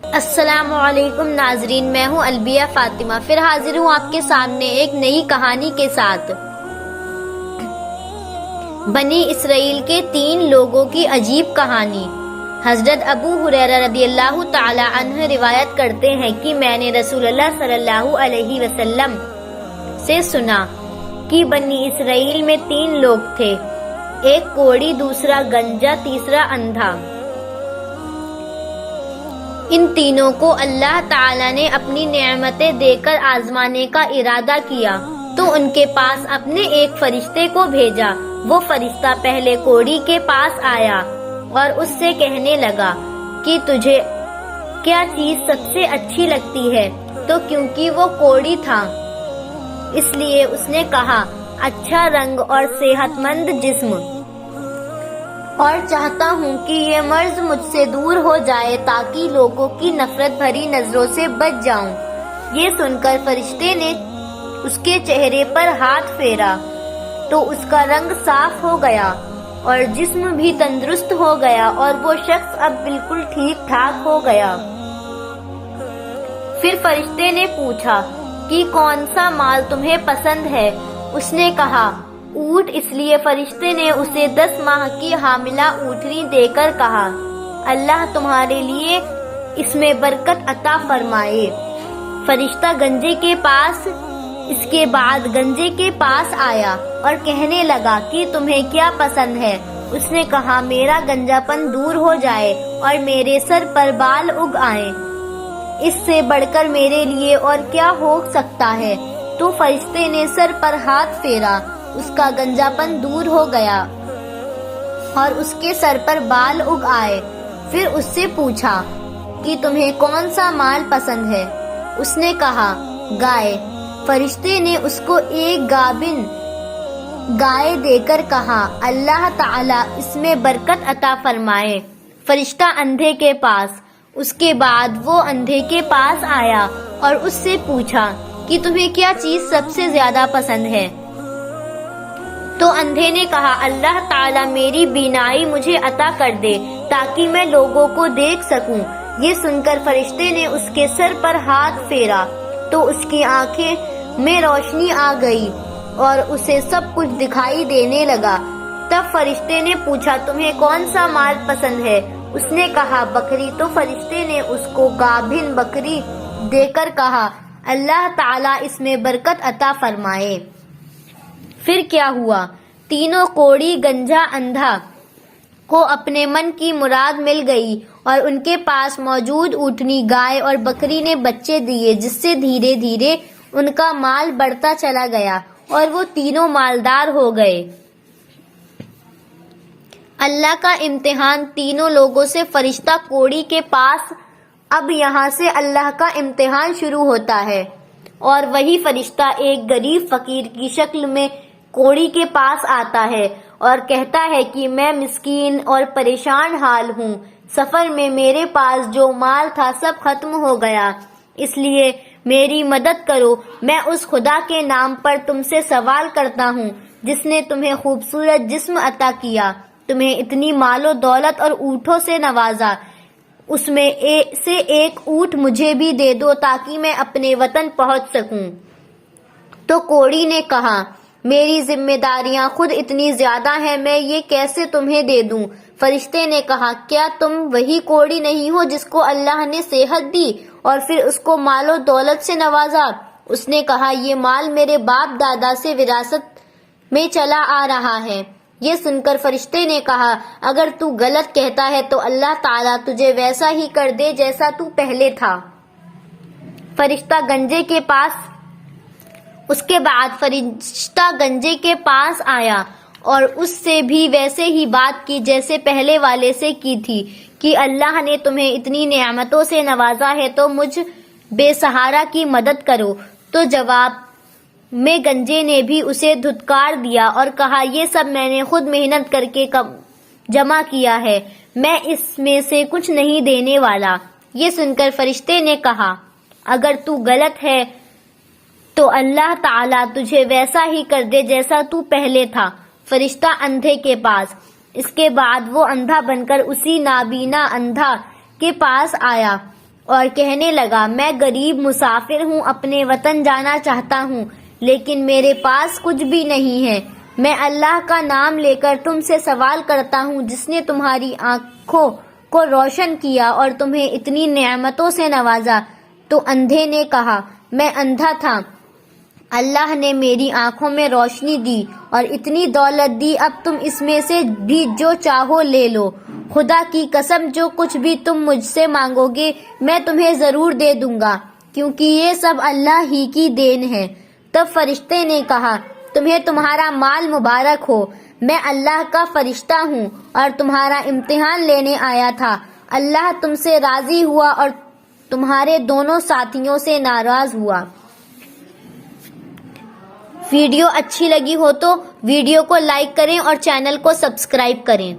السلام علیکم ناظرین، میں ہوں البیہ فاطمہ، پھر حاضر ہوں آپ کے سامنے ایک نئی کہانی کے ساتھ۔ بنی اسرائیل کے 3 لوگوں کی عجیب کہانی۔ حضرت ابو ہریرہ رضی اللہ تعالی عنہ روایت کرتے ہیں کہ میں نے رسول اللہ صلی اللہ علیہ وسلم سے سنا کہ بنی اسرائیل میں 3 لوگ تھے، ایک کوڑی، دوسرا گنجا، تیسرا اندھا۔ ان تینوں کو اللہ تعالیٰ نے اپنی نعمتیں دے کر آزمانے کا ارادہ کیا تو ان کے پاس اپنے ایک فرشتے کو بھیجا۔ وہ فرشتہ پہلے کوڑی کے پاس آیا اور اس سے کہنے لگا کہ تجھے کیا چیز سب سے اچھی لگتی ہے؟ تو کیونکہ وہ کوڑی تھا اس لیے اس نے کہا، اچھا رنگ اور صحت مند جسم، اور چاہتا ہوں کہ یہ مرض مجھ سے دور ہو جائے تاکہ لوگوں کی نفرت بھری نظروں سے بچ جاؤں۔ یہ سن کر فرشتے نے اس کے چہرے پر ہاتھ پھیرا تو اس کا رنگ صاف ہو گیا اور جسم بھی تندرست ہو گیا اور وہ شخص اب بالکل ٹھیک ٹھاک ہو گیا۔ پھر فرشتے نے پوچھا کہ کون سا مال تمہیں پسند ہے؟ اس نے کہا، اونٹ۔ اس لیے فرشتے نے اسے 10 ماہ کی حاملہ اونٹنی دے کر کہا، اللہ تمہارے لیے اس میں برکت عطا فرمائے۔ فرشتہ گنجے کے پاس اس کے بعد گنجے کے پاس آیا اور کہنے لگا کہ تمہیں کیا پسند ہے؟ اس نے کہا، میرا گنجا پن دور ہو جائے اور میرے سر پر بال اگ آئیں، اس سے بڑھ کر میرے لیے اور کیا ہو سکتا ہے؟ تو فرشتے نے سر پر ہاتھ پھیرا، اس کا گنجا پن دور ہو گیا اور اس کے سر پر بال اگ آئے۔ پھر اس سے پوچھا کہ تمہیں کون سا مال پسند ہے؟ اس نے کہا، گائے۔ فرشتے نے اس کو ایک گابن گائے دے کر کہا، اللہ تعالیٰ اس میں برکت عطا فرمائے۔ فرشتہ اندھے کے پاس۔ اس کے بعد وہ اندھے کے پاس آیا اور اس سے پوچھا کہ تمہیں کیا چیز سب سے زیادہ پسند ہے؟ تو اندھے نے کہا، اللہ تعالیٰ میری بینائی مجھے عطا کر دے تاکہ میں لوگوں کو دیکھ سکوں۔ یہ سن کر فرشتے نے اس کے سر پر ہاتھ پھیرا تو اس کی آنکھیں میں روشنی آ گئی اور اسے سب کچھ دکھائی دینے لگا۔ تب فرشتے نے پوچھا، تمہیں کون سا مال پسند ہے؟ اس نے کہا، بکری۔ تو فرشتے نے اس کو گابھن بکری دے کر کہا، اللہ تعالیٰ اس میں برکت عطا فرمائے۔ پھر کیا ہوا؟ تینوں کوڑی، گنجا، اندھا کو اپنے من کی مراد مل گئی اور ان کے پاس موجود اونٹنی، گائے اور بکری نے بچے دیے، جس سے دھیرے دھیرے ان کا مال بڑھتا چلا گیا اور وہ تینوں مالدار ہو گئے۔ اللہ کا امتحان تینوں لوگوں سے۔ فرشتہ کوڑی کے پاس۔ اب یہاں سے اللہ کا امتحان شروع ہوتا ہے اور وہی فرشتہ ایک غریب فقیر کی شکل میں کوڑی کے پاس آتا ہے اور کہتا ہے کہ میں مسکین اور پریشان حال ہوں، سفر میں میرے پاس جو مال تھا سب ختم ہو گیا، اس لیے میری مدد کرو۔ میں اس خدا کے نام پر تم سے سوال کرتا ہوں جس نے تمہیں خوبصورت جسم عطا کیا، تمہیں اتنی مال و دولت اور اونٹوں سے نوازا، اس میں سے ایک اونٹ مجھے بھی دے دو تاکہ میں اپنے وطن پہنچ سکوں۔ تو کوڑی نے کہا، میری ذمہ داریاں خود اتنی زیادہ ہیں، میں یہ کیسے تمہیں دے دوں؟ فرشتے نے کہا، کیا تم وہی کوڑی نہیں ہو جس کو اللہ نے صحت دی اور پھر اس کو مال و دولت سے نوازا؟ اس نے کہا، یہ مال میرے باپ دادا سے وراثت میں چلا آ رہا ہے۔ یہ سن کر فرشتے نے کہا، اگر تو غلط کہتا ہے تو اللہ تعالیٰ تجھے ویسا ہی کر دے جیسا تو پہلے تھا۔ فرشتہ گنجے کے پاس۔ اس کے بعد فرشتہ گنجے کے پاس آیا اور اس سے بھی ویسے ہی بات کی جیسے پہلے والے سے کی تھی کہ اللہ نے تمہیں اتنی نعمتوں سے نوازا ہے تو مجھ بے سہارا کی مدد کرو۔ تو جواب میں گنجے نے بھی اسے دھتکار دیا اور کہا، یہ سب میں نے خود محنت کر کے جمع کیا ہے، میں اس میں سے کچھ نہیں دینے والا۔ یہ سن کر فرشتے نے کہا، اگر تو غلط ہے تو اللہ تعالیٰ تجھے ویسا ہی کر دے جیسا تو پہلے تھا۔ فرشتہ اندھے کے پاس۔ اس کے بعد وہ اندھا بن کر اسی نابینا اندھا کے پاس آیا اور کہنے لگا میں غریب مسافر ہوں، اپنے وطن جانا چاہتا ہوں لیکن میرے پاس کچھ بھی نہیں ہے۔ میں اللہ کا نام لے کر تم سے سوال کرتا ہوں جس نے تمہاری آنکھوں کو روشن کیا اور تمہیں اتنی نعمتوں سے نوازا۔ تو اندھے نے کہا میں اندھا تھا، اللہ نے میری آنکھوں میں روشنی دی اور اتنی دولت دی، اب تم اس میں سے بھی جو چاہو لے لو، خدا کی قسم جو کچھ بھی تم مجھ سے مانگو گے میں تمہیں ضرور دے دوں گا کیونکہ یہ سب اللہ ہی کی دین ہے۔ تب فرشتے نے کہا تمہیں تمہارا مال مبارک ہو، میں اللہ کا فرشتہ ہوں اور تمہارا امتحان لینے آیا تھا۔ اللہ تم سے راضی ہوا اور تمہارے دونوں ساتھیوں سے ناراض ہوا۔ ویڈیو اچھی لگی ہو تو ویڈیو کو لائک کریں اور چینل کو سبسکرائب کریں۔